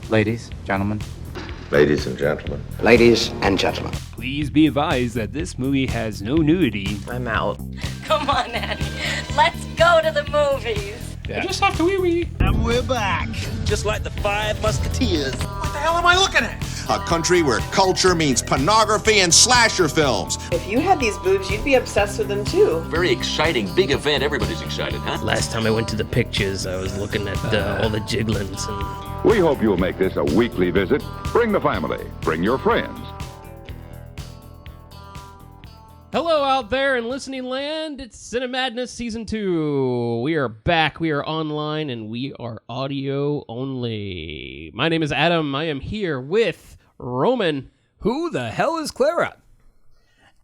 Ladies, gentlemen. Ladies and gentlemen. Ladies and gentlemen. Please be advised that this movie has no nudity. I'm out. Come on, Annie. Let's go to the movies. I just have to wee-wee. And we're back. Just like the Five Musketeers. What the hell am I looking at? A country where culture means pornography and slasher films. If you had these boobs, you'd be obsessed with them too. Very exciting, big event. Everybody's excited, huh? Last time I went to the pictures, I was looking at all the jiglins. And we hope you'll make this a weekly visit. Bring the family. Bring your friends. Hello out there in listening land. It's Cinemadness Season 2. We are back. We are online, and we are audio only. My name is Adam. I am here with Roman. Who the hell is Clara?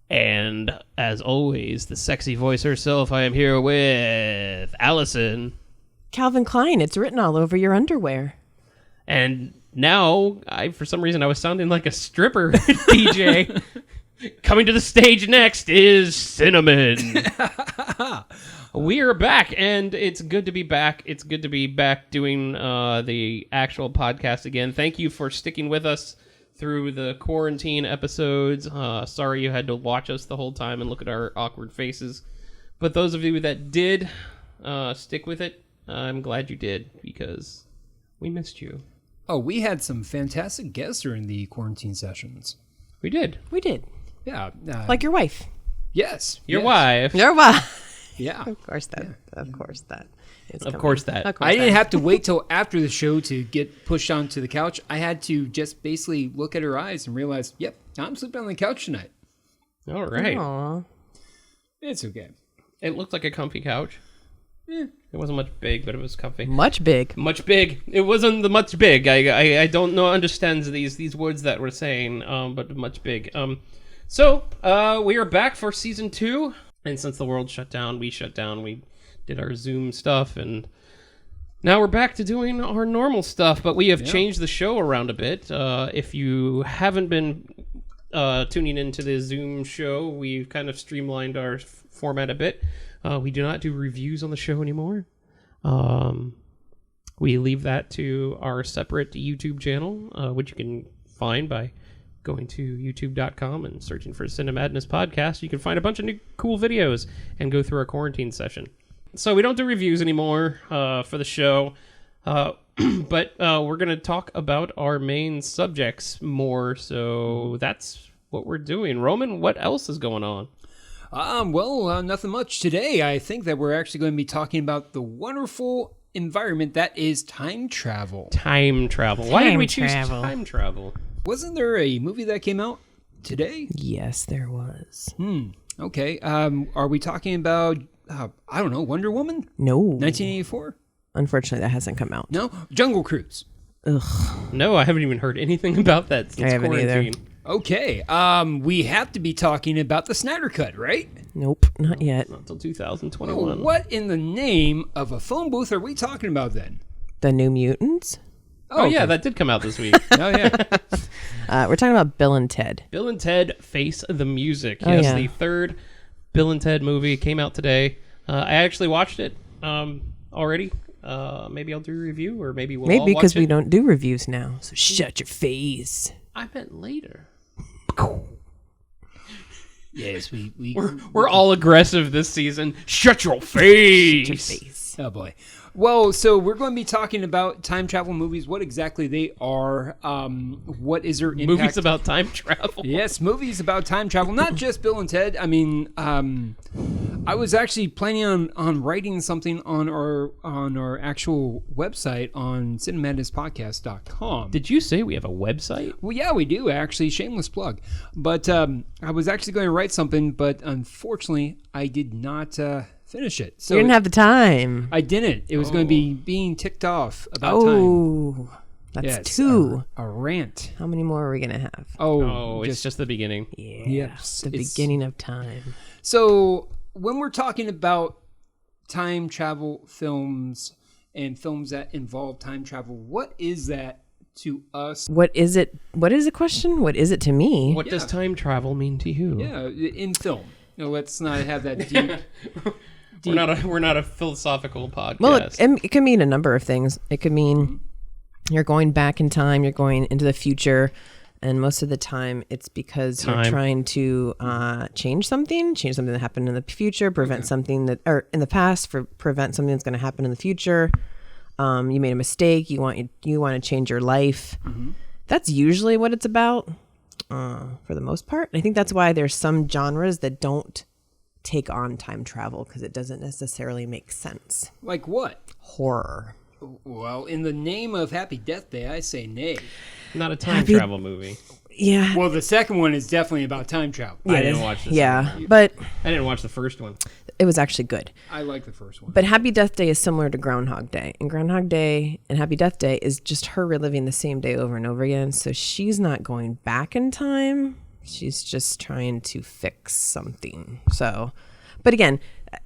And as always, the sexy voice herself, I am here with Alison. Calvin Klein, it's written all over your underwear. And now, for some reason, I was sounding like a stripper DJ. Coming to the stage next is Cinnamon. We are back, and it's good to be back. It's good to be back doing the actual podcast again. Thank you for sticking with us through the quarantine episodes. Sorry you had to watch us the whole time and look at our awkward faces. But those of you that did stick with it, I'm glad you did, because we missed you. Oh, we had some fantastic guests during the quarantine sessions. We did. We did. Yeah. Like your wife. Yes. Your wife. Your wife. Yeah. Of course that. Of course that. Of course that. I didn't have to wait till after the show to get pushed onto the couch. I had to just basically look at her eyes and realize, yep, I'm sleeping on the couch tonight. All right. Aww. It's okay. It looked like a comfy couch. Yeah. It wasn't much big, but it was comfy. Much big. Much big. It wasn't the much big. I don't know understands these words that we're saying, but much big. So we are back for season 2, and since the world shut down, we did our Zoom stuff, and now we're back to doing our normal stuff, but we have changed the show around a bit. If you haven't been tuning into the Zoom show, we've kind of streamlined our format a bit. We do not do reviews on the show anymore. We leave that to our separate YouTube channel, which you can find by going to youtube.com and searching for Cinemadness Podcast. You can find a bunch of new cool videos and go through our quarantine session. So we don't do reviews anymore for the show, but we're going to talk about our main subjects more, so that's what we're doing. Roman, what else is going on? Nothing much today. I think that we're actually going to be talking about the wonderful environment that is time travel. Time travel. Why did we choose time travel? Wasn't there a movie that came out today? Yes, there was. Okay. Are we talking about, I don't know, Wonder Woman? No. 1984? Unfortunately, that hasn't come out. No? Jungle Cruise? Ugh. No, I haven't even heard anything about that since I haven't quarantine. either. Okay. We have to be talking about the Snyder Cut, right? Nope, not yet. Not until 2021. What in the name of a phone booth are we talking about then? The New Mutants? Oh, yeah, that did come out this week. Oh, yeah. We're talking about Bill and Ted. Bill and Ted Face the Music. Oh, Yes, yeah. the third Bill and Ted movie came out today. I actually watched it already. Maybe I'll do a review, or maybe we'll all watch it. Maybe because we don't do reviews now, so shut your face. I meant later. Yes, we're all aggressive this season. Shut your face. Shut your face. Oh, boy. Well, so we're going to be talking about time travel movies, what exactly they are, what is their impact. Movies about time travel. Yes, movies about time travel, not just Bill and Ted. I mean, I was actually planning on writing something on our actual website on cinemadnesspodcast.com. Did you say we have a website? Well, yeah, we do, actually. Shameless plug. But I was actually going to write something, but unfortunately, I did not finish it. So you didn't have the time. I didn't. It was going to be being ticked off about time. Oh, that's 2. A rant. How many more are we going to have? Oh, it's just the beginning. Yeah, yes, the beginning of time. So when we're talking about time travel films and films that involve time travel, what is that to us? What is it? What is the question? What is it to me? What does time travel mean to you? Yeah, in film. No, let's not have that deep. We're not a philosophical podcast. Well, it can mean a number of things. It could mean You're going back in time. You're going into the future. And most of the time, it's because you're trying to change something that happened in the future, prevent something that, or in the past, prevent something that's going to happen in the future. You made a mistake. You want to change your life. Mm-hmm. That's usually what it's about, for the most part. And I think that's why there's some genres that don't take on time travel because it doesn't necessarily make sense. Like what? Horror. Well, in the name of Happy Death Day, I say nay. Not a time travel movie. Yeah. Well, the second one is definitely about time travel. Yeah, I didn't watch this. Yeah, but I didn't watch the first one. it was actually good. I like the first one. But Happy Death Day is similar to Groundhog Day. And Groundhog Day and Happy Death Day is just her reliving the same day over and over again. So she's not going back in time. She's just trying to fix something. So, but again,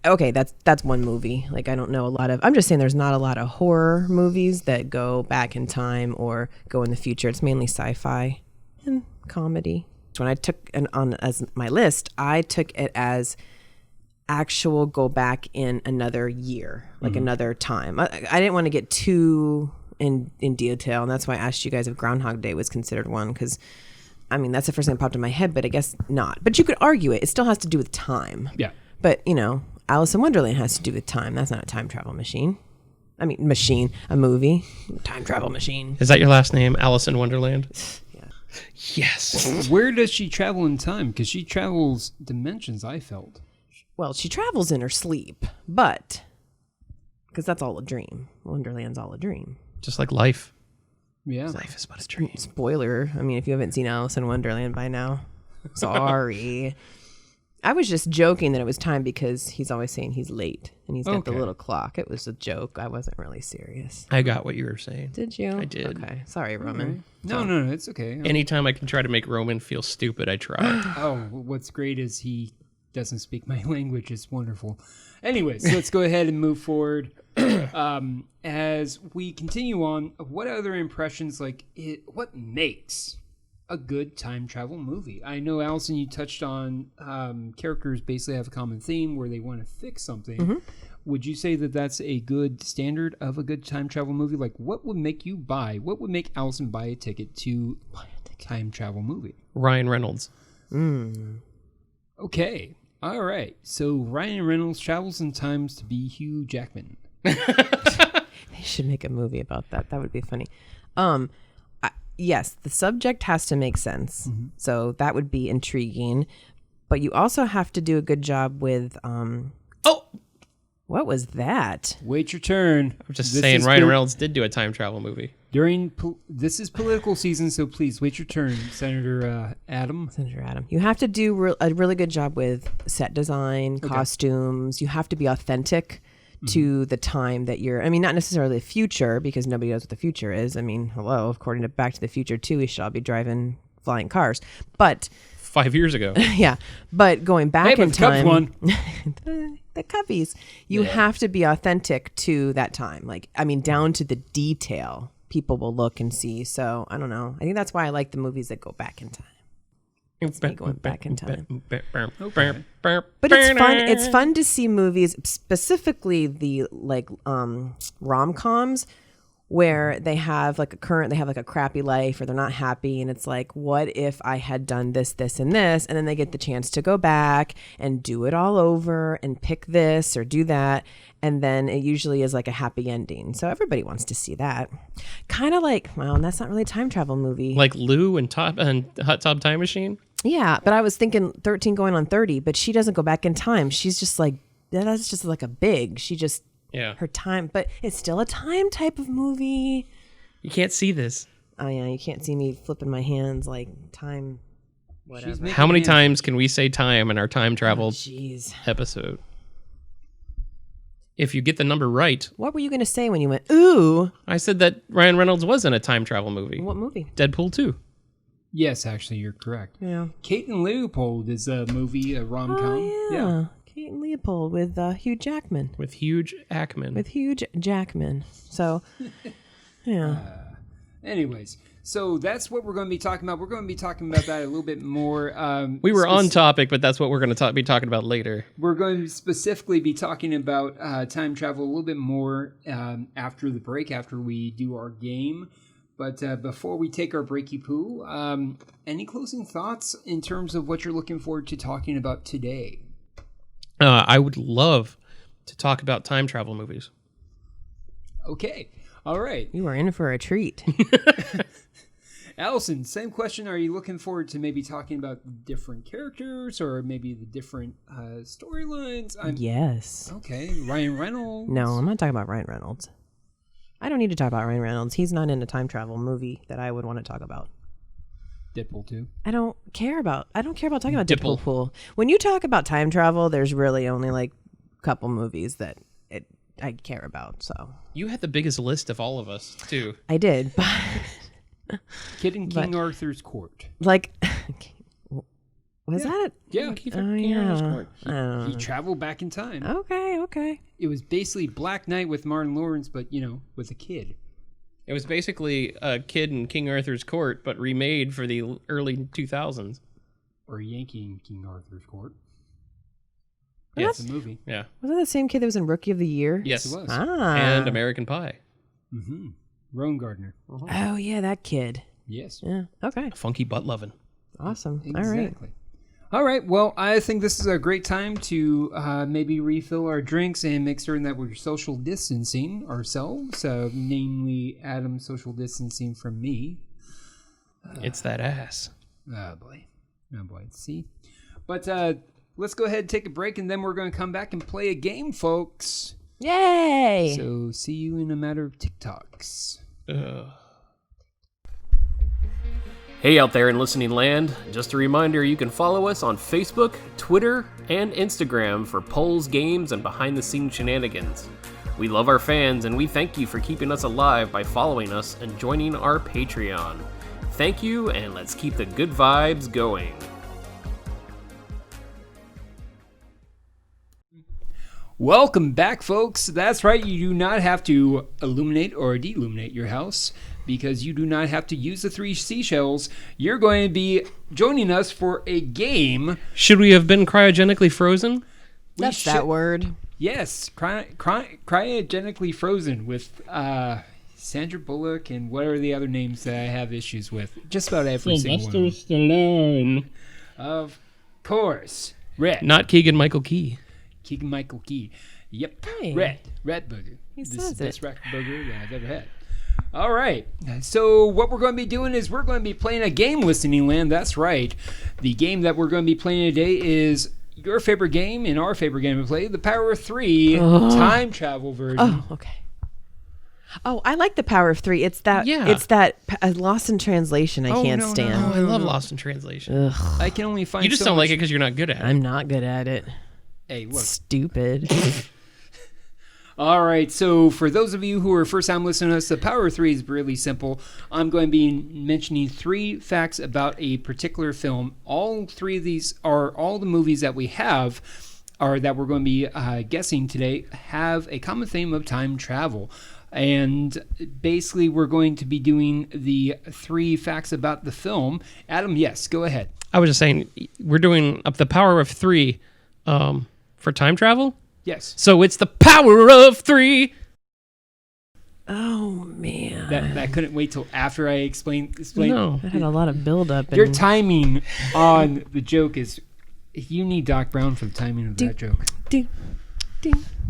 okay, that's one movie. Like, I don't know a lot of, I'm just saying there's not a lot of horror movies that go back in time or go in the future. It's mainly sci-fi and comedy. When I took on as my list, I took it as actual go back in another year, like another time. I didn't want to get too in detail, and that's why I asked you guys if Groundhog Day was considered one, because I mean that's the first thing that popped in my head, but I guess not. But you could argue it still has to do with time. Yeah. But you know, Alice in Wonderland has to do with time. That's not a time travel machine. I mean, a movie, time travel machine. Is that your last name, Alice in Wonderland? Yeah. Yes. Where does she travel in time? Because she travels dimensions, I felt. Well, she travels in her sleep, but because that's all a dream. Wonderland's all a dream. Just like life. Yeah. Life is but a dream. Spoiler. I mean, if you haven't seen Alice in Wonderland by now, sorry. I was just joking that it was time because he's always saying he's late and he's got the little clock. It was a joke. I wasn't really serious. I got what you were saying. Did you? I did. Okay. Sorry, Roman. Right. No, it's okay. Anytime I can try to make Roman feel stupid, I try. Oh, what's great is he doesn't speak my language. It's wonderful. Anyways, let's go ahead and move forward. As we continue on, what other impressions, what makes a good time travel movie? I know, Alison, you touched on characters basically have a common theme where they want to fix something. Mm-hmm. Would you say that that's a good standard of a good time travel movie? Like, what would make Alison buy a ticket to a time travel movie? Ryan Reynolds. Okay. All right. So Ryan Reynolds travels in times to be Hugh Jackman. They should make a movie about that. That would be funny. Yes, the subject has to make sense. Mm-hmm. So that would be intriguing. But you also have to do a good job with... What was that? Wait your turn. I'm just saying Ryan Reynolds did do a time travel movie. This is political season, so please wait your turn, Senator Adam. Senator Adam. You have to do a really good job with set design, costumes. You have to be authentic to the time that you're... I mean, not necessarily the future, because nobody knows what the future is. I mean, hello, according to Back to the Future 2, we should all be driving flying cars. But... 5 years ago. Yeah. But going back in time... One. The cuppies. You have to be authentic to that time. Like, I mean, down to the detail people will look and see. So, I don't know. I think that's why I like the movies that go back in time. It's me going back in time. Okay. But it's fun. It's fun to see movies, specifically the rom-coms, where they have like a crappy life, or they're not happy, and it's like, what if I had done this, this, and this, and then they get the chance to go back and do it all over and pick this or do that, and then it usually is like a happy ending. So everybody wants to see that. Kind of like, well, that's not really a time travel movie. Like Lou and Hot Tub Time Machine? Yeah, but I was thinking 13 going on 30, but she doesn't go back in time. She's just like, that's just like a big. She just... Yeah. Her time, but it's still a time type of movie. You can't see this. Oh yeah, you can't see me flipping my hands like time, whatever. How many times can we say time in our time travel episode? If you get the number right. What were you going to say when you went, ooh? I said that Ryan Reynolds was in a time travel movie. What movie? Deadpool 2. Yes, actually, you're correct. Yeah. Kate and Leopold is a movie, a rom-com. Oh, yeah. Kate and Leopold with Hugh Jackman. With Hugh Jackman. So, yeah. Anyways, so that's what we're going to be talking about. We're going to be talking about that a little bit more. We were on topic, but that's what we're going to be talking about later. We're going to specifically be talking about time travel a little bit more after the break, after we do our game. But before we take our breaky poo, any closing thoughts in terms of what you're looking forward to talking about today? I would love to talk about time travel movies. Okay. All right. You are in for a treat. Alison, same question. Are you looking forward to maybe talking about different characters or maybe the different storylines? Yes. Okay. Ryan Reynolds. No, I'm not talking about Ryan Reynolds. I don't need to talk about Ryan Reynolds. He's not in a time travel movie that I would want to talk about. Deadpool 2. I don't care about talking about Deadpool. When you talk about time travel, there's really only like a couple movies that I care about. So you had the biggest list of all of us too. I did, but Kid in King Arthur's Court. Like, was that it? Yeah. King Arthur's Court. He traveled back in time. Okay. It was basically Black Knight with Martin Lawrence, but with a kid. It was basically a Kid in King Arthur's Court, but remade for the early 2000s. Or Yankee in King Arthur's Court. Yes. It's a movie. Yeah. Was that the same kid that was in Rookie of the Year? Yes, it was. And American Pie. Mm-hmm. Rowan Gardner. Oh yeah, that kid. Yes. Yeah. Okay. Funky butt lovin'. Awesome. Exactly. All right. Well, I think this is a great time to maybe refill our drinks and make certain that we're social distancing ourselves, namely Adam social distancing from me. It's that ass. Oh, boy. See? But let's go ahead and take a break, and then we're going to come back and play a game, folks. Yay! So see you in a matter of TikToks. Hey out there in listening land, just a reminder you can follow us on Facebook, Twitter, and Instagram for polls, games, and behind-the-scenes shenanigans. We love our fans, and we thank you for keeping us alive by following us and joining our Patreon. Thank you, and let's keep the good vibes going. Welcome back, folks. That's right, you do not have to illuminate or deluminate your house because you do not have to use the 3 seashells. You're going to be joining us for a game. Should we have been cryogenically frozen? That's that word. Yes, cryogenically frozen with Sandra Bullock and what are the other names that I have issues with? Just about every single one. Sylvester Stallone. Of course. Red. Not Keegan-Michael Key. Keegan-Michael Key. Yep. Hey. Red Burger. This is the best it. rat burger that I've ever had. All right. So what we're going to be doing is we're going to be playing a game, Listening Land. That's right. The game that we're going to be playing today is your favorite game and our favorite game to play, the Power of 3 time travel version. Oh, okay. Oh, I like the Power of 3. It's that. Yeah. It's that Lost in Translation. I can't stand. No, I love Lost in Translation. Ugh. I can only find. You just don't like it because you're not good at it. I'm not good at it. Hey, look. Stupid. All right, so for those of you who are first time listening to us, the Power of 3 is really simple. I'm going to be mentioning 3 facts about a particular film. All 3 of these are all the movies that we have, or that we're going to be guessing today, have a common theme of time travel. And basically, we're going to be doing the 3 facts about the film. Adam, yes, go ahead. I was just saying, we're doing up the Power of 3 for time travel? Yes. So it's the Power of 3. Oh man. That couldn't wait till after I explain. No. That had a lot of build up. Your timing on the joke is. You need Doc Brown for the timing of that joke.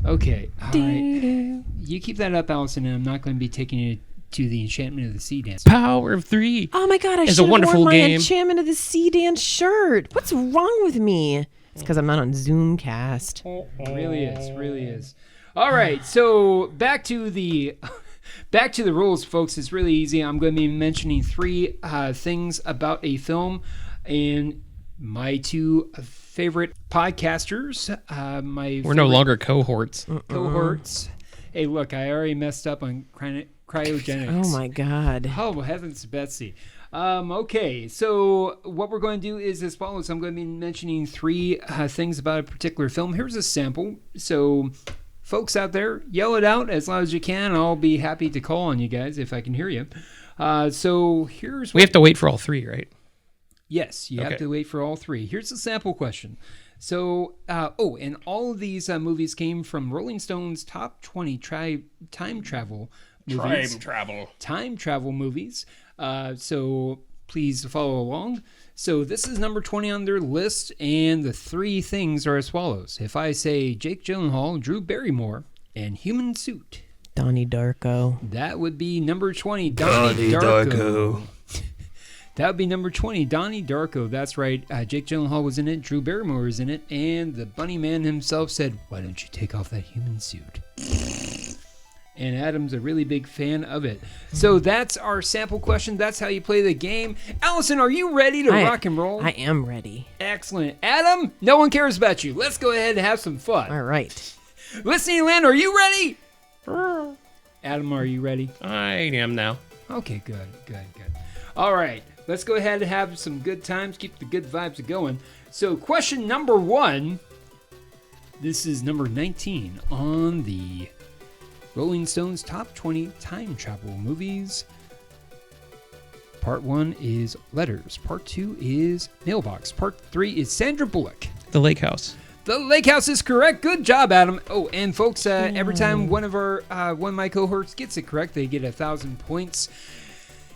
Okay. All right. You keep that up, Allison, and I'm not going to be taking it to the Enchantment of the Sea dance. Power of 3. Oh my God! I should have worn my Enchantment of the Sea dance shirt. What's wrong with me? It's because I'm not on Zoomcast. Really is. All right, so back to the rules, folks. It's really easy. I'm going to be mentioning 3 things about a film, and my 2 favorite podcasters. We're no longer cohorts. Hey, look, I already messed up on cryogenics. Oh my God. Oh heavens, Betsy. Okay, so what we're going to do is as follows. I'm going to be mentioning 3 things about a particular film. Here's a sample. So folks out there, yell it out as loud as you can. I'll be happy to call on you guys if I can hear you. So here's We have to wait for all three, right? Yes, you have to wait for all three. Here's the sample question. So, and all of these movies came from Rolling Stone's top 20 time travel movies. Time travel movies. So please follow along. So this is number 20 on their list, and the three things are as follows. If I say Jake Gyllenhaal, Drew Barrymore, and Human Suit, Donnie Darko. that would be number 20. Donnie Darko. That would be number 20, Donnie Darko. That's right. Jake Gyllenhaal was in it. Drew Barrymore was in it. And the bunny man himself said, "Why don't you take off that human suit?" And Adam's a really big fan of it. So that's our sample question. That's how you play the game. Allison, are you ready to rock and roll? I am ready. Excellent. Adam, no one cares about you. Let's go ahead and have some fun. All right. Listening land, are you ready? Adam, are you ready? I am now. Okay, good. All right, let's go ahead and have some good times. Keep the good vibes going. So question number 1. This is number 19 on the Rolling Stone's top 20 time travel movies. Part 1 is Letters. Part 2 is Mailbox. Part 3 is Sandra Bullock. The Lake House. The Lake House is correct. Good job, Adam. Oh, and folks, every time one of my cohorts gets it correct, they get 1,000 points.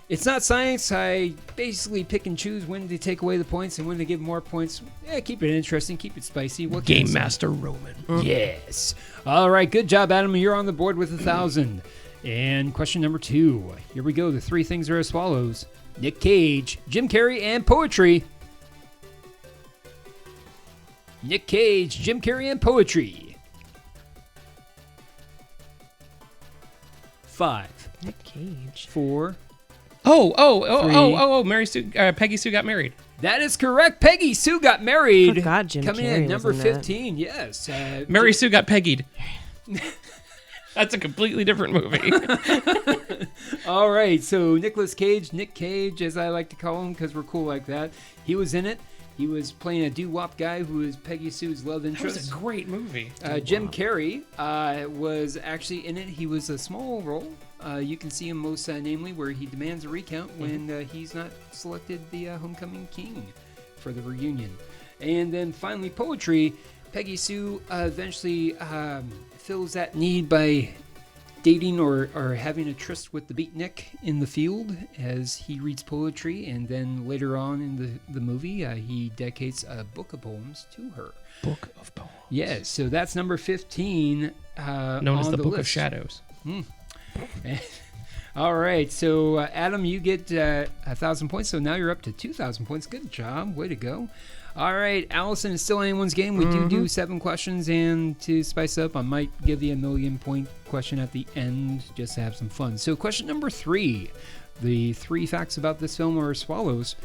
It's not science. I basically pick and choose when to take away the points and when to give more points. Yeah, keep it interesting. Keep it spicy. What Game Master Roman. Yes. All right. Good job, Adam. You're on the board with 1,000. And question number 2. Here we go. The three things are as follows: Nick Cage, Jim Carrey, and poetry. Nick Cage, Jim Carrey, and poetry. 5. Nick Cage. 4. Mary Sue, Peggy Sue got married. That is correct. Peggy Sue got married. Forgot Jim Coming Carrey in at number was in that. 15. Yes. Mary Sue got peggied. That's a completely different movie. All right. So Nick Cage, as I like to call him because we're cool like that. He was in it. He was playing a doo-wop guy who is Peggy Sue's love interest. That was a great movie. Jim Carrey was actually in it. He was a small role. You can see him most namely where he demands a recount when he's not selected the homecoming king for the reunion. And then finally, poetry. Peggy Sue eventually fills that need by dating or having a tryst with the beatnik in the field as he reads poetry, and then later on in the movie he dedicates a book of poems to her. Book of Poems. Yes, so that's number 15 known as the Book of Shadows. All right, so Adam, you get 1,000 points, so now you're up to 2,000 points. Good job, way to go. All right, Allison, it's still anyone's game. We do 7 questions, and to spice up, I might give you a 1,000,000-point question at the end just to have some fun. So question number 3. The 3 facts about this film are as follows: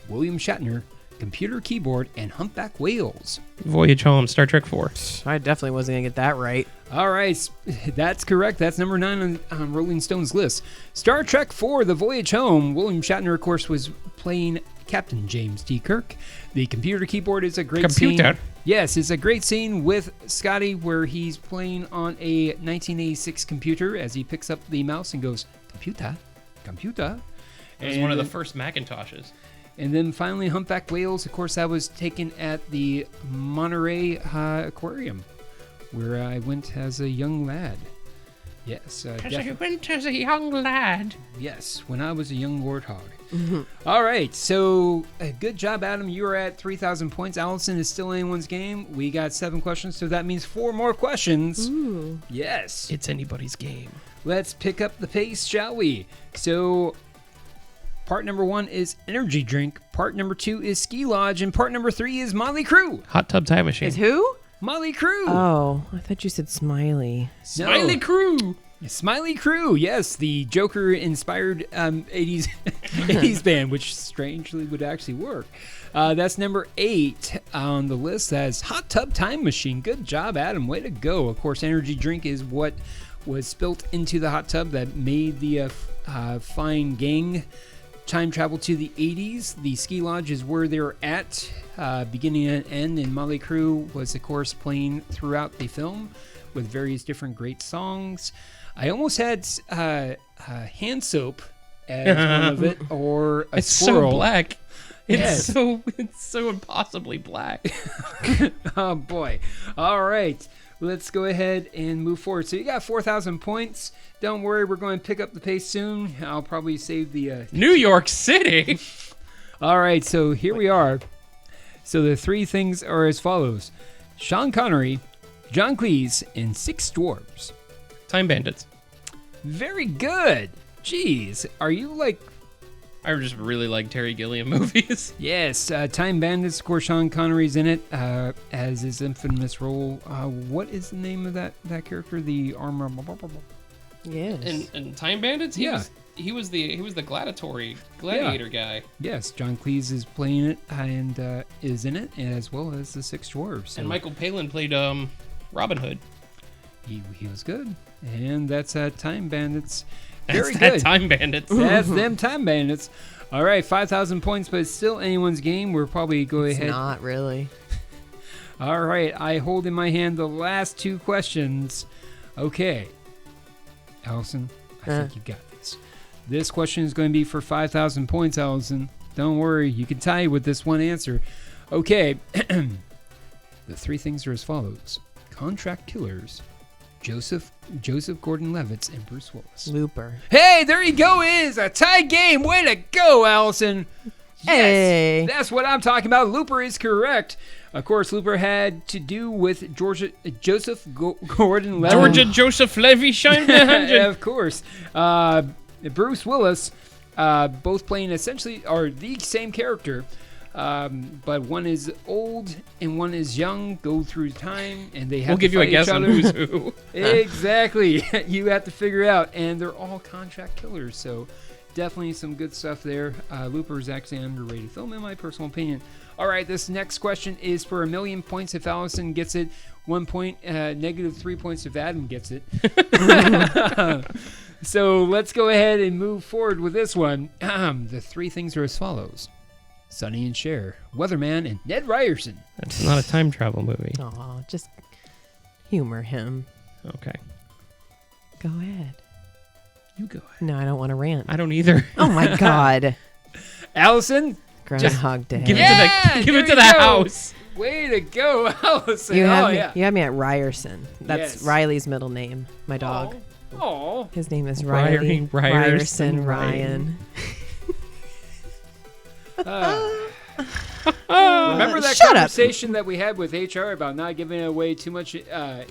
William Shatner, computer keyboard, and humpback whales. Voyage Home, Star Trek 4. I definitely wasn't going to get that right. All right, that's correct. That's number 9 on Rolling Stone's list. Star Trek 4, The Voyage Home. William Shatner, of course, was playing Captain James T. Kirk. The computer keyboard is a great scene. Yes, it's a great scene with Scotty where he's playing on a 1986 computer as he picks up the mouse and goes, computer. It was one of the first Macintoshes. And then finally, humpback whales. Of course, that was taken at the Monterey Aquarium, where I went as a young lad. Yes. I went as a young lad. Yes, when I was a young warthog. All right, so good job, Adam. You are at 3,000 points. Allison is still anyone's game. We got 7 questions, so that means 4 more questions. Ooh. Yes. It's anybody's game. Let's pick up the pace, shall we? So part number 1 is energy drink. Part number 2 is ski lodge. And part number 3 is Motley Crue. Hot Tub Time Machine. Is who? Motley Crue. Oh, I thought you said Smiley. Smiley Crue. Smiley Crue, yes, the Joker-inspired 80s band, which strangely would actually work. That's number 8 on the list. That's Hot Tub Time Machine. Good job, Adam. Way to go. Of course, energy drink is what was spilt into the hot tub that made the fine gang time travel to the 80s. The ski lodge is where they're at, beginning and end, and Motley Crue was, of course, playing throughout the film, with various different great songs. I almost had hand soap as one of it, or a It's squirrel. so black. Yes. It's so impossibly black. Oh boy. All right. Let's go ahead and move forward. So you got 4,000 points. Don't worry, we're going to pick up the pace soon. I'll probably save the... New York City? All right, so here we are. So the three things are as follows. Sean Connery, John Cleese, and 6 dwarves. Time Bandits. Very good. Jeez, are you like... I just really like Terry Gilliam movies. Yes, Time Bandits, of course, Sean Connery's in it as his infamous role. What is the name of that character? The armor... Yes. And Time Bandits? He was the gladiator guy. Yes, John Cleese is playing it and is in it, as well as the 6 dwarves. So And Michael Palin played Robin Hood. he was good. And that's Time Bandits. That's Very that good. Time Bandits. That's them Time Bandits. All right, 5,000 points, but it's still anyone's game. We'll probably go It's ahead. not really. All right, I hold in my hand the last 2 questions. Okay. Allison, I think you got this. This question is going to be for 5,000 points, Allison. Don't worry, you can tie with this one answer. Okay. The 3 things are as follows. Contract killers, Joseph Gordon-Levitt, and Bruce Willis. Looper. Hey, there you go. It is a tie game. Way to go, Allison. Yes, Hey. that's what I'm talking about. Looper is correct. Of course, Looper had to do with Joseph Gordon-Levitt. Georgia Joseph Levy Scheinberg. Of course. Bruce Willis, both playing essentially are the same character, but one is old and one is young, go through time, and they have We'll to give you a fight guess each on other. who's who. Exactly. You have to figure it out, and they're all contract killers, so definitely some good stuff there. Looper is actually an underrated film, in my personal opinion. All right, this next question is for 1,000,000 points if Allison gets it. 1 point, negative 3 points if Adam gets it. So let's go ahead and move forward with this one. The 3 things are as follows. Sonny and Cher, Weatherman, and Ned Ryerson. That's not a time travel movie. Oh, just humor him. Okay. Go ahead. You go ahead. No, I don't want to rant. I don't either. Oh my God. Allison? Groundhog Day. Give Yeah, it to there the you go. house. Way to go, Allison. You have, yeah. you have me at Ryerson. That's Yes. Riley's middle name. My dog. Oh. His name is Riley. Ryerson Ryan. Remember that shut up. conversation that we had with HR about not giving away too much Oh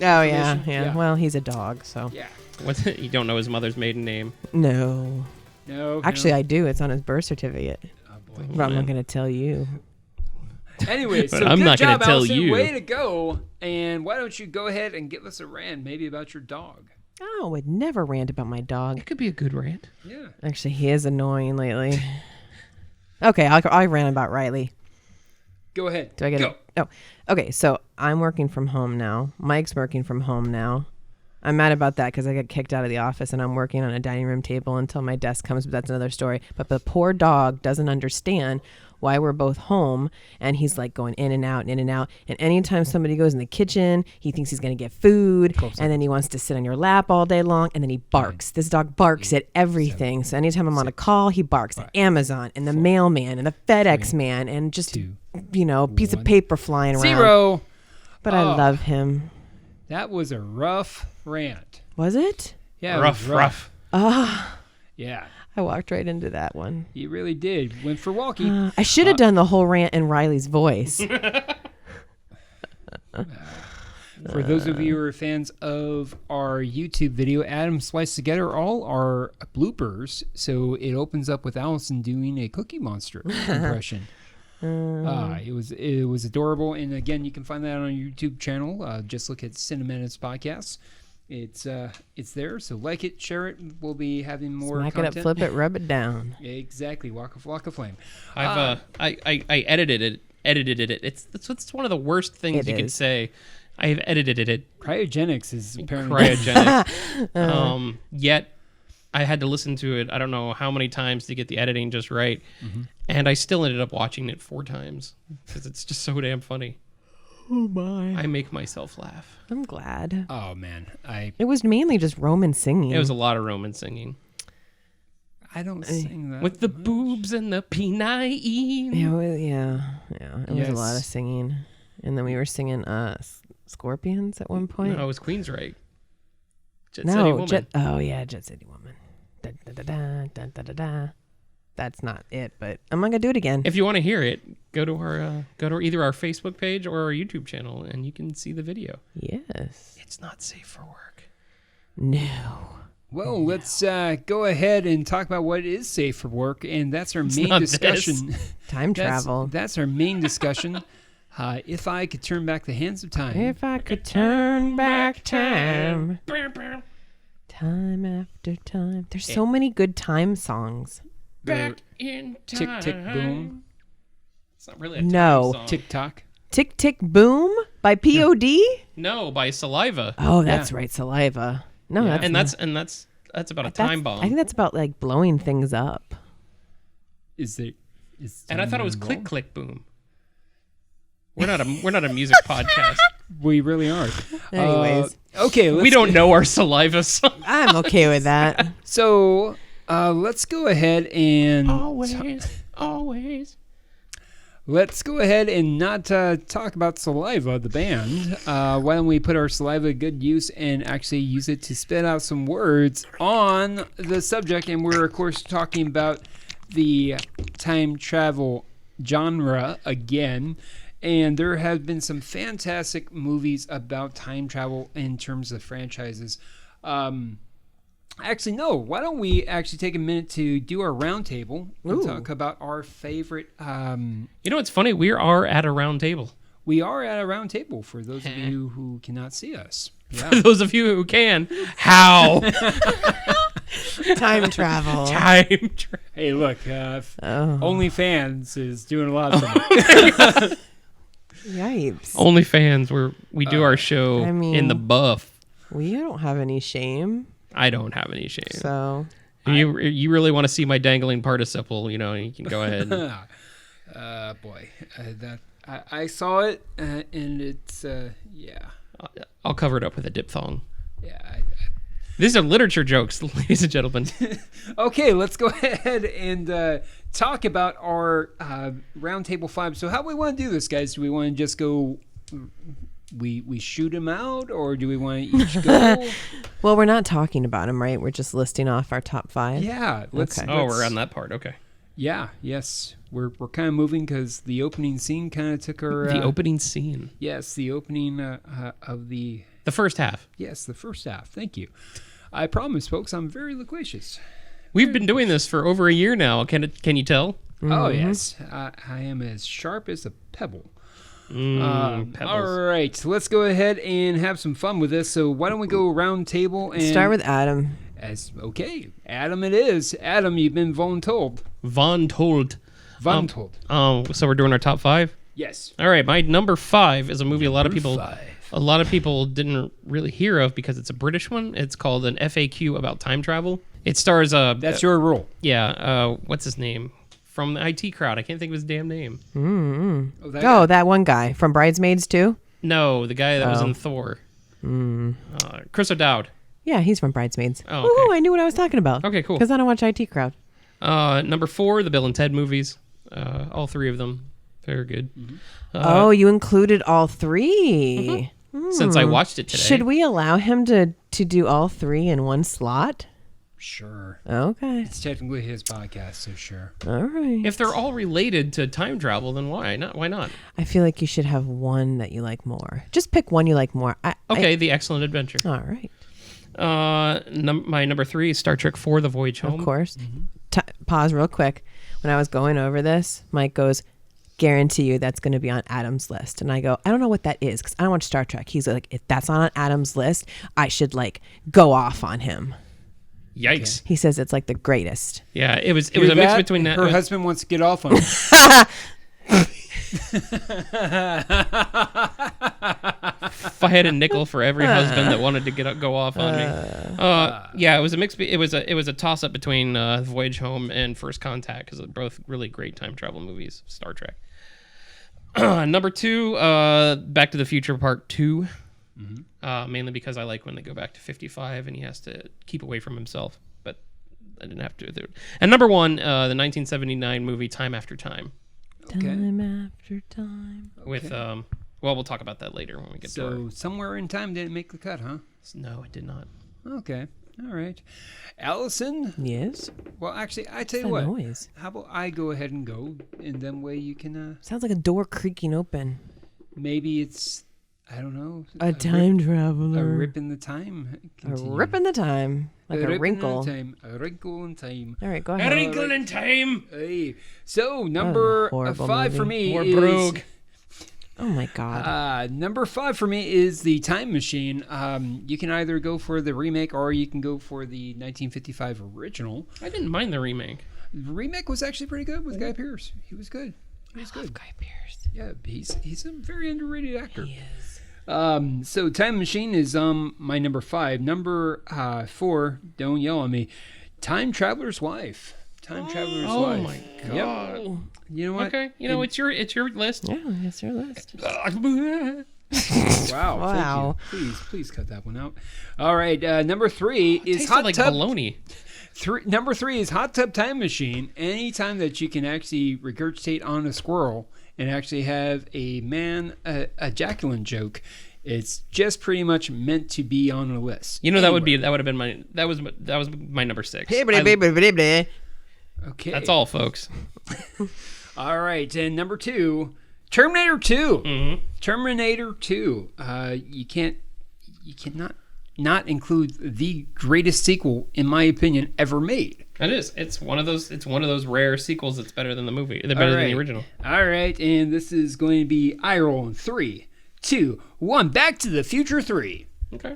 yeah, information? yeah. Well, he's a dog, so Yeah. What's it? You don't know his mother's maiden name. no. No. Actually, I do. It's on his birth certificate. Oh, boy. But I'm not going to tell you. Anyway, so But I'm good not gonna job, tell Allison. you. Way to go. And why don't you go ahead and give us a rant maybe about your dog? Oh, I would never rant about my dog. It could be a good rant. Yeah. Actually, he is annoying lately. Okay, I'll rant about Riley. Go ahead. Do I get go. it? Oh, okay. So I'm working from home now. Mike's working from home now. I'm mad about that because I got kicked out of the office and I'm working on a dining room table until my desk comes, but that's another story. But the poor dog doesn't understand why we're both home, and he's like going in and out and in and out. And anytime somebody goes in the kitchen, he thinks he's going to get food, and then he wants to sit on your lap all day long, and then he barks. This dog barks at everything. So anytime I'm on a call, he barks at Amazon and the mailman and the FedEx man and just, piece of paper flying around. 0. But I love him. That was a rough rant. Was it? Yeah. It Rough. was Ah, Yeah. I walked right into that one. You really did. Went for walkie. I should have done the whole rant in Riley's voice. For those of you who are fans of our YouTube video, Adam spliced together all our bloopers, so it opens up with Allison doing a Cookie Monster impression. It was adorable, and again, you can find that on our YouTube channel. Just look at Cinemadness Podcasts. It's there, so like it, share it. We'll be having more Smack content. it up, flip it, rub it down. Exactly, walk of flame. I edited it. It's one of the worst things It you could is. say. I have edited it. Cryogenics is apparently Cryogenic. Yet I had to listen to it I don't know how many times to get the editing just right. And I still ended up watching it 4 times because it's just so damn funny. Oh my! I make myself laugh. I'm glad. Oh man, It was mainly just Roman singing. It was a lot of Roman singing. I don't sing that With the much. boobs and the penine. Yeah. It was a lot of singing, and then we were singing Scorpions at one point. No, it was Queensryche. Jet City Woman. Jet City Woman. Da, da, da, da, da, da, da, da. That's not it, but I'm not gonna do it again. If you want to hear it, go to either our Facebook page or our YouTube channel, and you can see the video. Yes. It's not safe for work. No. Well, let's go ahead and talk about what is safe for work, and that's our main not discussion. Time travel. That's our main discussion. If I could turn back the hands of time. If I could turn back time. Time after time. There's so many good time songs. Back in time. Tick, tick, boom. It's not really a time No. song. Tick tock. Tick Tick Boom by P.O.D.? No, by Saliva. Oh, that's right, Saliva. No, Yeah. that's That's about a time bomb. I think that's about like blowing things up. And I thought it was Click Click Boom. We're not a music podcast. We really are. Anyways. Okay. We don't know our Saliva song. I'm okay with that. So let's go ahead and Always. let's go ahead and not talk about Saliva, the band. Why don't we put our saliva to good use and actually use it to spit out some words on the subject? And we're of course talking about the time travel genre again. And there have been some fantastic movies about time travel in terms of franchises. Actually, no. Why don't we actually take a minute to do our roundtable and talk about our favorite... You know what's funny? We are at a round table. we are at a round table for those of you who cannot see us. Yeah. For those of you who can, how? Time travel. Hey, look. OnlyFans is doing a lot of things. Yipes. OnlyFans, where we do our show I mean- in the buff. We don't have any shame, I don't have any shame. so You really want to see my dangling participle, you can go ahead. Boy, I saw it, and it's yeah. I'll cover it up with a diphthong. Yeah. These are literature jokes, ladies and gentlemen. Okay, let's go ahead and talk about our roundtable 5. So how do we want to do this, guys? Do we want to just go... We shoot them out, or do we want to each go? well, we're not talking about them, right? We're just listing off our top 5. Yeah. Let's, Okay. Oh, we're on that part. Okay. Yeah. Yes. We're kind of moving because the opening scene kind of took our... The opening scene. Yes, the opening of the... The first half. Yes, the first half. Thank you. I promise, folks, I'm very loquacious. We've been doing this for over a year now. Can you tell? Oh, yes. I am as sharp as a pebble. Pebbles. All right, let's go ahead and have some fun with this. So why don't we go round table and Start with Adam. Okay, Adam it is. Adam, you've been voluntold. Voluntold. So we're doing our top 5? Yes. All right, my number 5 is a movie a lot of people didn't really hear of because it's a British one. It's called an FAQ about time travel. It stars That's your rule. Yeah, what's his name? From the IT crowd. I can't think of his damn name. Oh, that one guy from Bridesmaids too? No, the guy that was in Thor. Chris O'Dowd. Yeah, he's from Bridesmaids. Oh, Ooh, okay. I knew what I was talking about. Okay, cool. Because I don't watch IT Crowd. Number 4, the Bill and Ted movies. All 3 of them. Very good. Oh, you included all 3. Since I watched it today. Should we allow him to do all 3 in one slot? Sure. Okay. It's technically his podcast, so sure. All right. If they're all related to time travel, then why not? Why not? I feel like you should have one that you like more. Just pick one you like more. Okay, The Excellent Adventure. All right. My number 3 is Star Trek 4: The Voyage Home. Of course. Pause real quick. When I was going over this, Mike goes, guarantee you that's going to be on Adam's list. And I go, I don't know what that is because I don't watch Star Trek. He's like, if that's not on Adam's list, I should go off on him. Yikes. He says it's like the greatest. Yeah, it was a mix between that. Her husband wants to get off on him. If I had a nickel for every husband that wanted to go off on me. Yeah, it was a mix. It was a toss up between Voyage Home and First Contact because they're both really great time travel movies. Star Trek. Number 2, Back to the Future Part 2. Mainly because I like when they go back to 55 and he has to keep away from himself. But I didn't have to do it. And number 1, the 1979 movie Time After Time. Okay. Time after time. With, we'll talk about that later when we get to it. So Somewhere in Time didn't make the cut, huh? No, it did not. Okay. All right. Allison? Yes. Well, actually, I tell you What's what. that noise? How about I go ahead and go, and then way you can, Sounds like a door creaking open. maybe it's, I don't know. A time A traveler. rip in the time. A rip in the time. Like a rip wrinkle. In the time. A wrinkle in time. All right, go A ahead. Wrinkle in Time. Hey. So, number horrible 5 for movie. me More is... brogue. Oh my God. Number 5 for me is the Time Machine. You can either go for the remake or you can go for the 1955 original. I didn't mind the remake. The remake was actually pretty good with Guy Pearce. He was good. He was good. Guy Pearce. Yeah, he's a very underrated actor. He is. So Time Machine is my number 5. Number 4, don't yell at me. Time Traveler's Wife. Time Traveler's Wife. Oh my God. Yep. You know what? Okay, it's your list. Yeah, it's your list. Wow. Wow. Thank you. Please cut that one out. All right. Number 3 is Tasted Hot like Tub. bologna. Number 3 is Hot Tub Time Machine. Anytime that you can actually regurgitate on a squirrel and actually have a man ejaculant joke, it's just pretty much meant to be on a list. That would have been my that was my number 6. Okay. That's all, folks. All right, and number 2, Terminator 2. Mm-hmm. Terminator 2. You cannot not include the greatest sequel, in my opinion, ever made. It is. It's one of those rare sequels that's better than the movie. They're better than the original. All right, and this is going to be eye roll in 3, 2, 1. Back to the Future 3. Okay.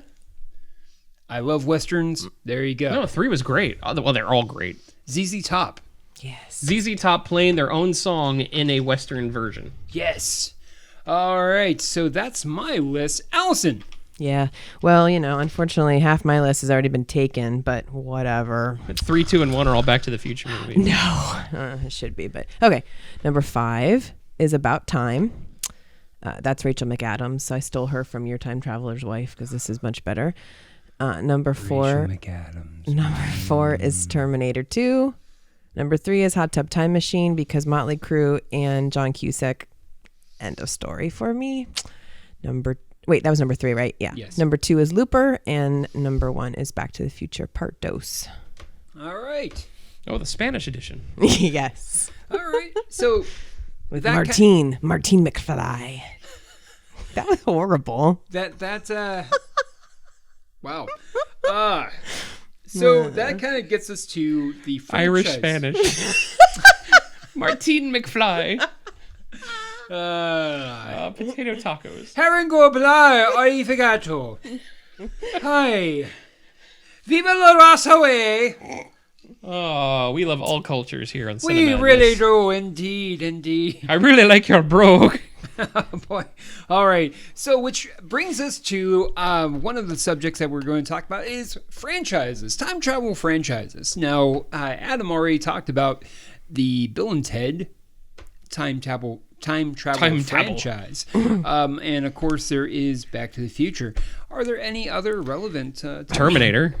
I love westerns. There you go. No, 3 was great. Well, they're all great. ZZ Top. Yes. ZZ Top playing their own song in a Western version. Yes. All right, so that's my list. Allison. Yeah. Well, unfortunately, half my list has already been taken, but whatever. 3, 2, and 1 are all Back to the Future movies. No, it should be, but okay. Number 5 is About Time. That's Rachel McAdams, so I stole her from Your Time Traveler's Wife because this is much better. Number 4. Rachel McAdams. Number 4 is Terminator 2. Number 3 is Hot Tub Time Machine because Motley Crue and John Cusack. End of story for me. Wait, that was number 3, right? Yeah. Yes. Number 2 is Looper, and number 1 is Back to the Future Part Dos. All right. Oh, the Spanish edition. Yes. All right. So With that Martine McFly. That was horrible. Wow. So that kind of gets us to the franchise. Irish Spanish. Martine McFly. Potato tacos. Herringo Bly Arifigato. Hi. Viva la raza way. Oh, we love all cultures here on Cinemadness. We really do, indeed. I really like your brogue. Oh, boy. All right. So, which brings us to one of the subjects that we're going to talk about is franchises, time travel franchises. Now, Adam already talked about the Bill and Ted time travel franchise. And of course, there is Back to the Future. Are there any other relevant Terminator,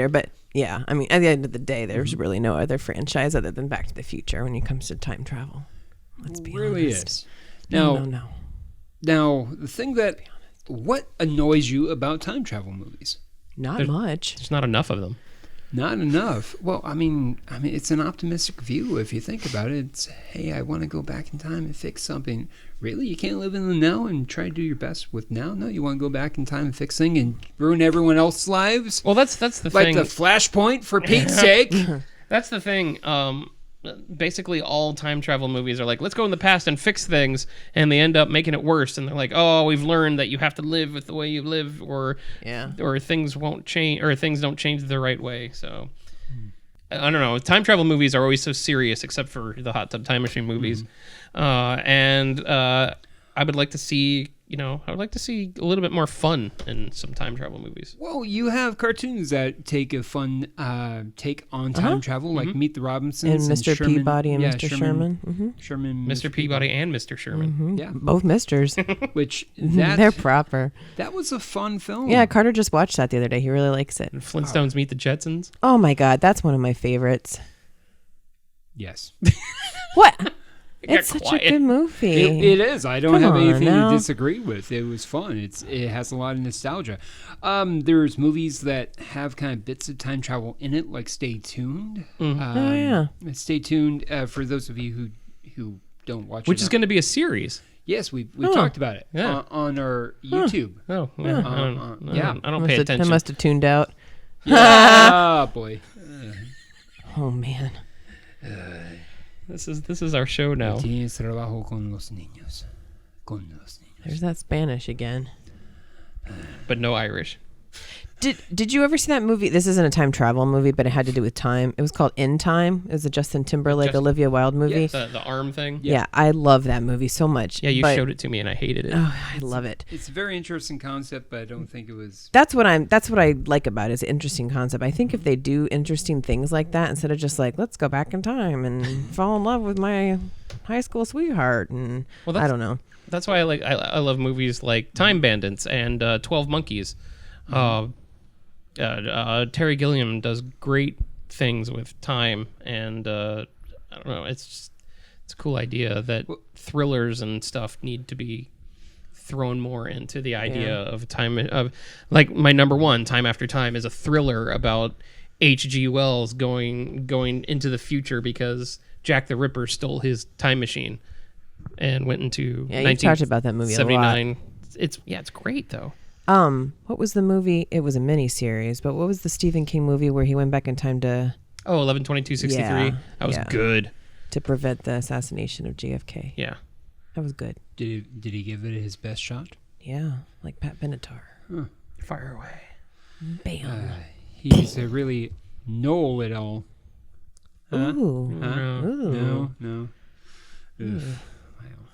but yeah, I mean, at the end of the day, there's really no other franchise other than Back to the Future when it comes to time travel. Let's be really honest. Is. Now, No. the thing that what annoys you about time travel movies? Not much. There's not enough of them. Not enough. Well, I mean, it's an optimistic view if you think about it. It's, hey, I want to go back in time and fix something. Really? You can't live in the now and try to do your best with now? No, you want to go back in time and fix things and ruin everyone else's lives? Well, that's the thing. Like the Flashpoint, for Pete's sake. That's the thing. Basically, all time travel movies are like, let's go in the past and fix things, and they end up making it worse. And they're like, oh, we've learned that you have to live with the way you live, or things won't change, or things don't change the right way. So I don't know. Time travel movies are always so serious, except for the Hot Tub Time Machine movies. And I would like to see I would like to see a little bit more fun in some time travel movies. Well, you have cartoons that take a fun take on time travel, like Meet the Robinsons And Mr. Sherman, Peabody and Mr. Sherman. Sherman. Sherman, Mr. Peabody and Mr. Sherman. Yeah, Both misters. which They're proper. that was a fun film. Yeah, Carter just watched that the other day. He really likes it. And Flintstones Meet the Jetsons. Oh my God, that's one of my favorites. Yes, What? got It's such quiet. a good movie. it is. I don't Come have on anything now. to disagree with. It was fun. It has a lot of nostalgia. There's movies that have kind of bits of time travel in it, like Stay Tuned. Oh yeah. Stay tuned for those of you who don't watch Which it. is going to be a series. Yes, we talked about it Yeah. on our YouTube. Oh, yeah. I don't pay I attention. must have tuned out. Ah, boy. Oh man. This is our show now. Tienes trabajo con los niños. Con los niños. There's that Spanish again. But no Irish. Did you ever see that movie? This isn't a time travel movie, but it had to do with time. It was called In Time. It was a Justin Timberlake, Olivia Wilde movie. The arm thing. Yeah, I love that movie so much. Yeah, you but- showed it to me and I hated it. Oh, I love it. It's a very interesting concept, but I don't think it was. That's what I like about it. It's an interesting concept. I think if they do interesting things like that, instead of just like, let's go back in time and fall in love with my high school sweetheart, and I don't know. That's why I love movies like Time Bandits and 12 Monkeys. Terry Gilliam does great things with time, and I don't know. It's a cool idea that thrillers and stuff need to be thrown more into the idea of time. Of like my number one, Time After Time, is a thriller about H.G. Wells going into the future because Jack the Ripper stole his time machine and went into You talked about that movie a lot. 79. It's great though. What was the movie? It was a mini series, but what was the Stephen King movie where he went back in time to 11/22/63. Yeah, That was yeah. good. to prevent the assassination of JFK? Yeah. That was good. Did he give it his best shot? Yeah, like Pat Benatar. Fire away. Bam. He's a really know-it-all. Ooh. No. Oof.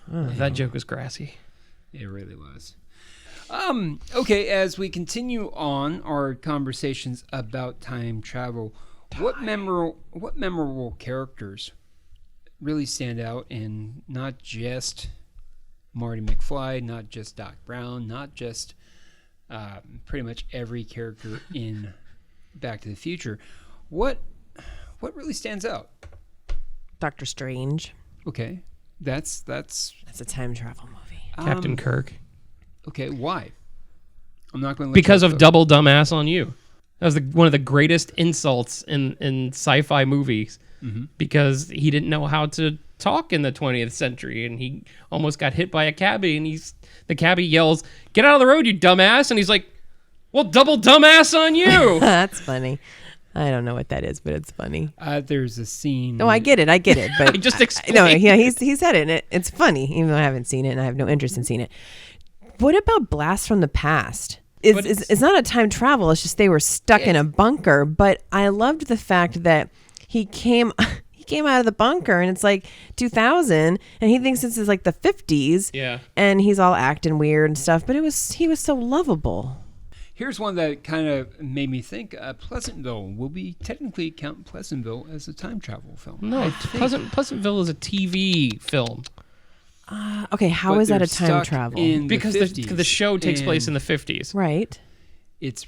That joke was grassy. It really was. Okay, as we continue on our conversations about time travel, what memorable characters really stand out in not just Marty McFly, not just Doc Brown, not just pretty much every character in Back to the Future? What really stands out? Doctor Strange. Okay, that's a time travel movie. Captain Kirk. Okay, why? I'm not going to Because of Double Dumbass on You. That was one of the greatest insults in sci-fi movies because he didn't know how to talk in the 20th century and he almost got hit by a cabbie and the cabbie yells, "Get out of the road, you dumbass!" and he's like, "Well, double dumbass on you." That's funny. I don't know what that is, but it's funny. There's a scene. No, I get it, but I just explained. No, yeah, he said it, and it's funny, even though I haven't seen it and I have no interest in seeing it. What about Blast from the Past? It's not a time travel. It's just they were stuck in a bunker. But I loved the fact that he came out of the bunker and it's like 2000, and he thinks this is like the 50s. Yeah. And he's all acting weird and stuff. But he was so lovable. Here's one that kind of made me think. Pleasantville. Will we technically count Pleasantville as a time travel film? No, Pleasantville is a TV film. Okay, how But is that they're a time stuck travel? in Because the 50s, the show takes place in and the 50s. Right. It's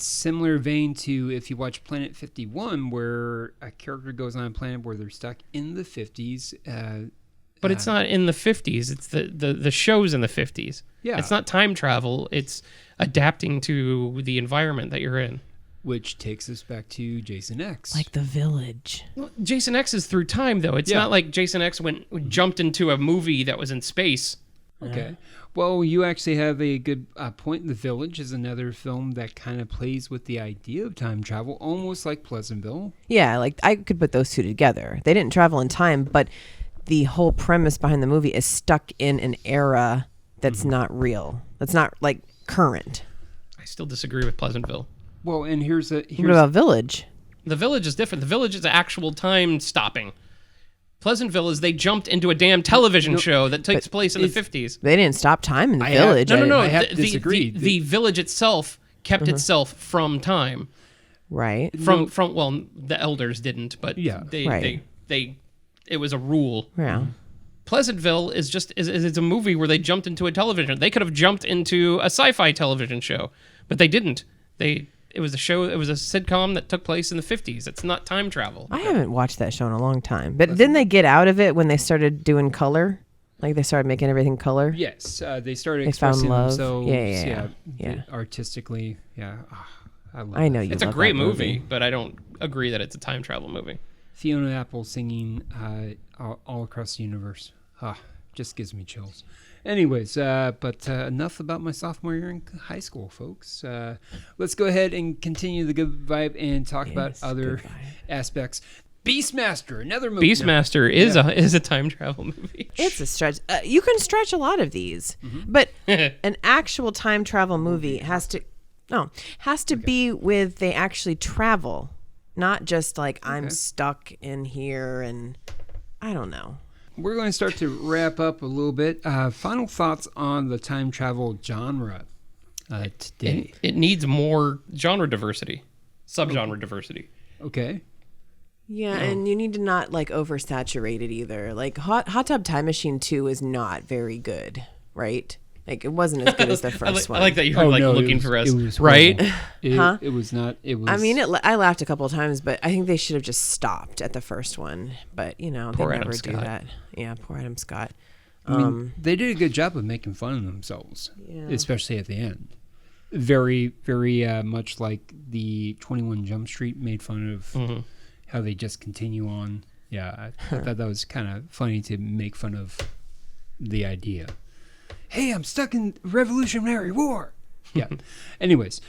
similar vein to if you watch Planet 51, where a character goes on a planet where they're stuck in the 50s. But it's not in the 50s. It's the show's in the 50s. Yeah. It's not time travel. It's adapting to the environment that you're in. Which takes us back to Jason X. Like The Village. Well, Jason X is through time, though. It's not like Jason X jumped into a movie that was in space. Okay. Well, you actually have a good point. The Village is another film that kind of plays with the idea of time travel, almost like Pleasantville. Yeah, like I could put those two together. They didn't travel in time, but the whole premise behind the movie is stuck in an era that's not real. That's not like current. I still disagree with Pleasantville. Well, and here's What about Village? The Village is different. The Village is actual time stopping. Pleasantville is they jumped into a damn television show that takes place in the 50s. They didn't stop time in the village. No. I have to The- disagree. The village itself kept itself from time. Right. From well, the elders didn't, but Yeah. they it was a rule. Yeah. Pleasantville is it's a movie where they jumped into a television. They could have jumped into a sci-fi television show, but they didn't. It was a show. It was a sitcom that took place in the 50s. It's not time travel. I haven't watched that show in a long time. But didn't they get out of it when they started doing color? Like they started making everything color? Yes, they started They found expressing love. themselves. Yeah. Artistically. Yeah, I love I know that. you It's a love great that movie, but I don't agree that it's a time travel movie. Fiona Apple singing all across the universe. Just gives me chills. Anyways, but enough about my sophomore year in high school, folks. Let's go ahead and continue the good vibe and talk about other aspects. Beastmaster, another movie. Beastmaster is a time travel movie. It's a stretch. You can stretch a lot of these, but an actual time travel movie has to be with they actually travel, not just like I'm stuck in here and I don't know. We're going to start to wrap up a little bit. Final thoughts on the time travel genre today. It needs more genre diversity, subgenre diversity. Okay. Yeah, and you need to not like oversaturate it either. Like Hot Tub Time Machine 2 is not very good, right? Like it wasn't as good as the first one. I like that you're looking for us, it was right? It was not. It was. I mean, I laughed a couple of times, but I think they should have just stopped at the first one. But they Poor Adam never do Scott. that. Yeah, poor Adam Scott. I mean, they did a good job of making fun of themselves, especially at the end. Very, very much like the 21 Jump Street made fun of how they just continue on. Yeah, I thought that was kind of funny to make fun of the idea. Hey, I'm stuck in Revolutionary War. Yeah. Anyways,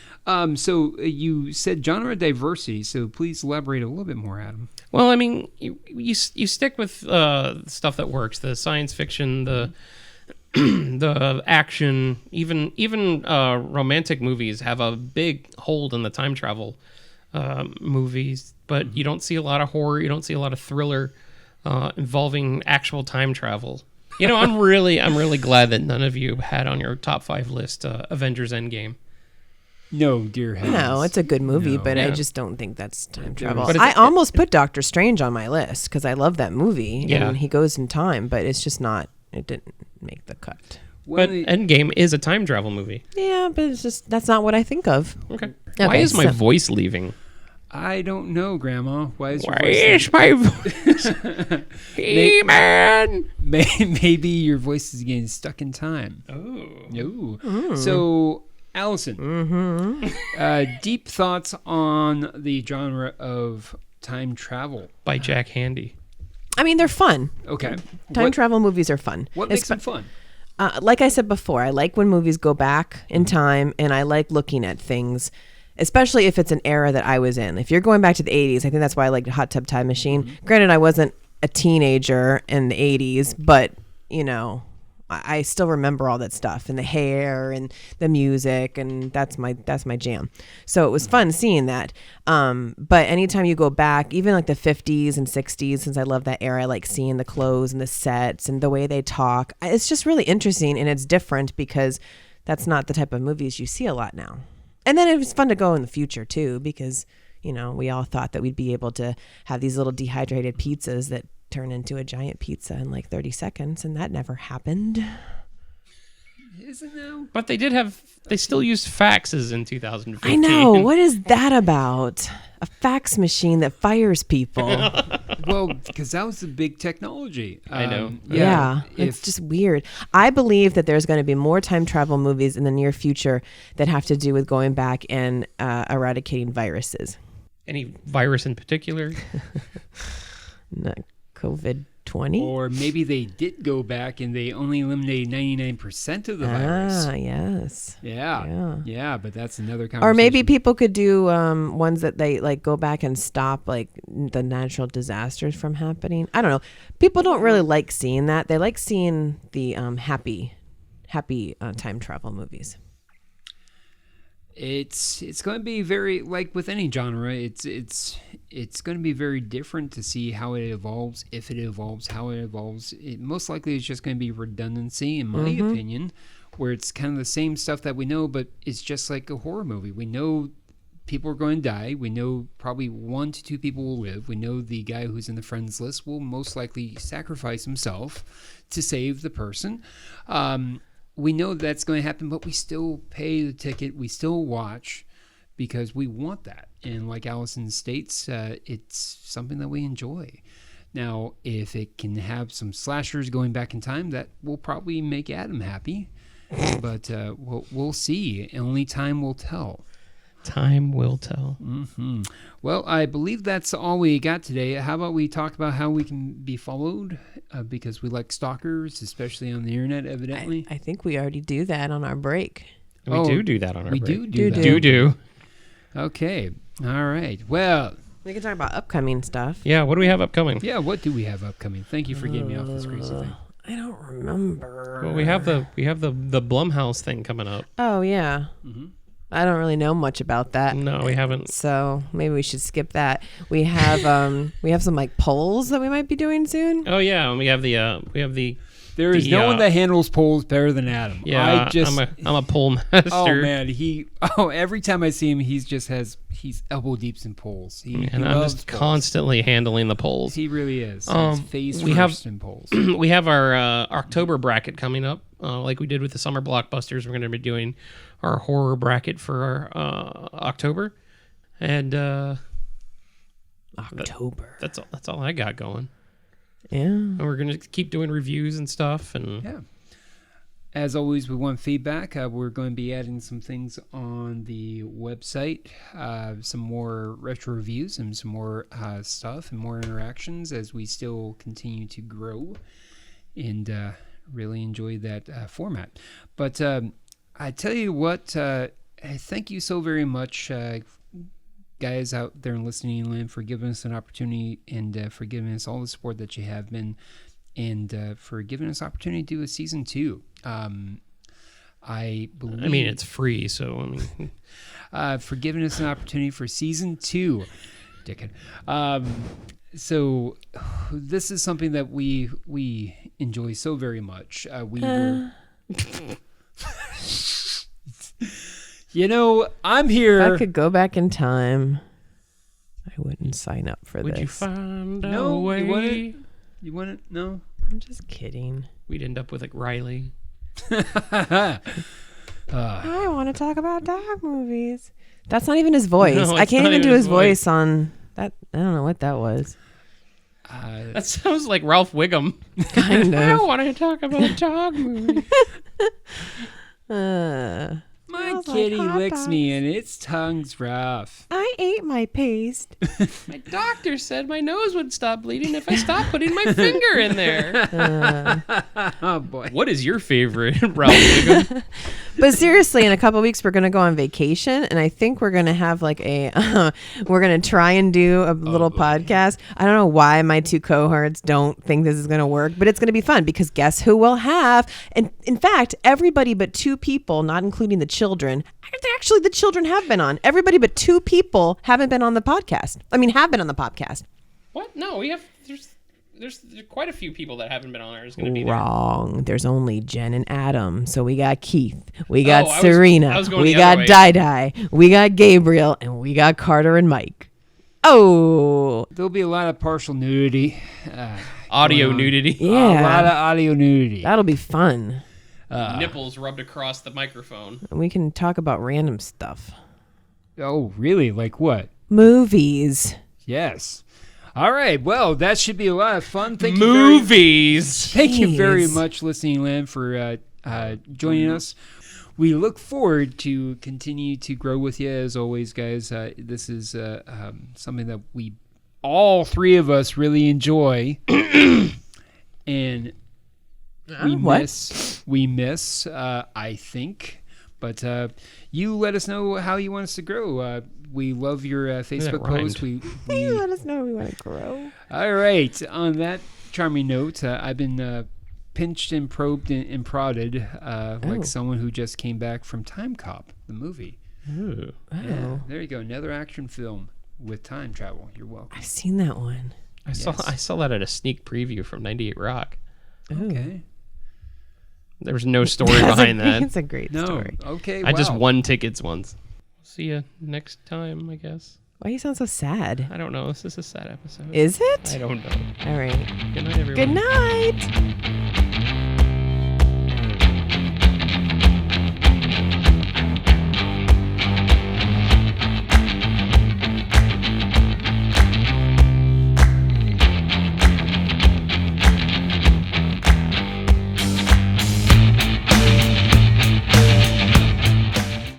so you said genre diversity, so please elaborate a little bit more, Adam. Well, I mean, you stick with stuff that works, the science fiction, the the action, even romantic movies have a big hold in the time travel movies, but you don't see a lot of horror, you don't see a lot of thriller involving actual time travel. You know, I'm really glad that none of you had on your top 5 list Avengers Endgame. No, dear heavens. No, it's a good movie, No. but Yeah. I just don't think that's time travel. But I almost put Doctor Strange on my list because I love that movie. Yeah. And he goes in time, but it's just not. It didn't make the cut. But Endgame is a time travel movie. Yeah, but it's just that's not what I think of. Okay. Why Okay, is my so- voice leaving? I don't know, Grandma. Why is your Why voice? is my voice? He-Man! Maybe your voice is getting stuck in time. No. So, Allison, deep thoughts on the genre of time travel. By Jack Handy. I mean, they're fun. Okay. Time travel movies are fun. What makes them fun? Like I said before, I like when movies go back in time, and I like looking at things, especially if it's an era that I was in. If you're going back to the 80s, I think that's why I like Hot Tub Time Machine. Granted, I wasn't a teenager in the 80s, but, you know, I still remember all that stuff and the hair and the music, and that's my jam. So it was fun seeing that. But anytime you go back, even like the 50s and 60s, since I love that era, I like seeing the clothes and the sets and the way they talk. It's just really interesting, and it's different because that's not the type of movies you see a lot now. And then it was fun to go in the future too, because, you know, we all thought that we'd be able to have these little dehydrated pizzas that turn into a giant pizza in like 30 seconds, and that never happened. Isn't now? But they still used faxes in 2015. I know. What is that about? A fax machine that fires people. Well, because that was the big technology. I know. Yeah, it's just weird. I believe that there's going to be more time travel movies in the near future that have to do with going back and eradicating viruses. Any virus in particular? Not COVID-20. Or maybe they did go back and they only eliminated 99% of the virus. Yes. Yeah, but that's another conversation. Or maybe people could do ones that they like go back and stop like the natural disasters from happening. I don't know. People don't really like seeing that. They like seeing the happy time travel movies. It's going to be very, like with any genre, it's going to be very different to see how it evolves, if it evolves, how it evolves. It most likely is just going to be redundancy, in my opinion, where it's kind of the same stuff that we know, but it's just like a horror movie. We know people are going to die. We know probably 1 to 2 people will live. We know the guy who's in the friends list will most likely sacrifice himself to save the person. We know that's going to happen, but we still pay the ticket. We still watch because we want that. And like Alison states, it's something that we enjoy. Now, if it can have some slashers going back in time, that will probably make Adam happy. But we'll see. Only time will tell. Time will tell. Mm-hmm. Well, I believe that's all we got today. How about we talk about how we can be followed? Because we like stalkers, especially on the internet, evidently. I think we already do that on our break. We do that on our break. We do that. Do. Okay. All right. Well, we can talk about upcoming stuff. Yeah, what do we have upcoming? Yeah, what do we have upcoming? Thank you for getting me off this crazy thing. I don't remember. Well, we have the Blumhouse thing coming up. Oh, yeah. Mm-hmm. I don't really know much about that. No, we haven't. So maybe we should skip that. We have some like polls that we might be doing soon. Oh yeah, and we have the There is no one that handles polls better than Adam. Yeah, I'm a poll master. Oh man, every time I see him, he's elbow deep in polls. He I'm loves just polls. constantly handling the polls. He really is. He's face first in polls. We have our October bracket coming up, like we did with the summer blockbusters. We're going to be doing our horror bracket for October, and October. That's all I got going. Yeah. And we're going to keep doing reviews and stuff. And yeah. As always, we want feedback. We're going to be adding some things on the website, some more retro reviews and some more stuff and more interactions as we still continue to grow and really enjoy that format. But I tell you what, thank you so very much, guys out there in listening land, for giving us an opportunity and for giving us all the support that you have been, and for giving us opportunity to do a season 2. I mean, it's free, so for giving us an opportunity for season 2, dickhead. So this is something that we enjoy so very much. You know, I'm here. If I could go back in time, I wouldn't sign up for this. Would you find a way? You want it? No? I'm just kidding. We'd end up with like Riley. I want to talk about dog movies. That's not even his voice. No, I can't even do his voice on that. I don't know what that was. That sounds like Ralph Wiggum. Kind of. I want to talk about dog movies. My kitty licks me and its tongue's rough. I ate my paste. My doctor said my nose would stop bleeding if I stopped putting my finger in there. Oh boy. What is your favorite Ralph Wiggum? But seriously, in a couple of weeks, we're going to go on vacation, and I think we're going to have like we're going to try and do a little podcast. I don't know why my 2 cohorts don't think this is going to work, but it's going to be fun because guess who we'll have? And in fact, everybody but 2 people, not including the children. Actually, the children have been on. Everybody but 2 people haven't been on the podcast. Have been on the podcast. What? No, we have. There's quite a few people that haven't been on ours going to be there. Wrong. There's only Jen and Adam. So we got Keith. We got I Serena. was going we the got other way. Dai. We got Gabriel. And we got Carter and Mike. Oh. There'll be a lot of partial nudity. Audio nudity. Yeah. A lot of audio nudity. That'll be fun. Nipples rubbed across the microphone. And we can talk about random stuff. Oh, really? Like what? Movies. Yes. All right. Well, that should be a lot of fun. Thank Movies. Thank you very much, listening land, for joining us. We look forward to continue to grow with you as always, guys. This is something that all 3 of us really enjoy, and we miss. I think, but you let us know how you want us to grow. We love your Facebook posts. We let us know we want to grow. All right. On that charming note, I've been pinched and probed and prodded like someone who just came back from Time Cop, the movie. Ooh. Oh, Yeah, there you go. Another action film with time travel. You're welcome. I've seen that one. I saw that at a sneak preview from 98 Rock. Okay. There was no story behind that. It's a great story. Okay. I just wow. won tickets once. See you next time, I guess. Why you sound so sad? I don't know. This is a sad episode. Is it? I don't know. All right. Good night, everyone. Good night.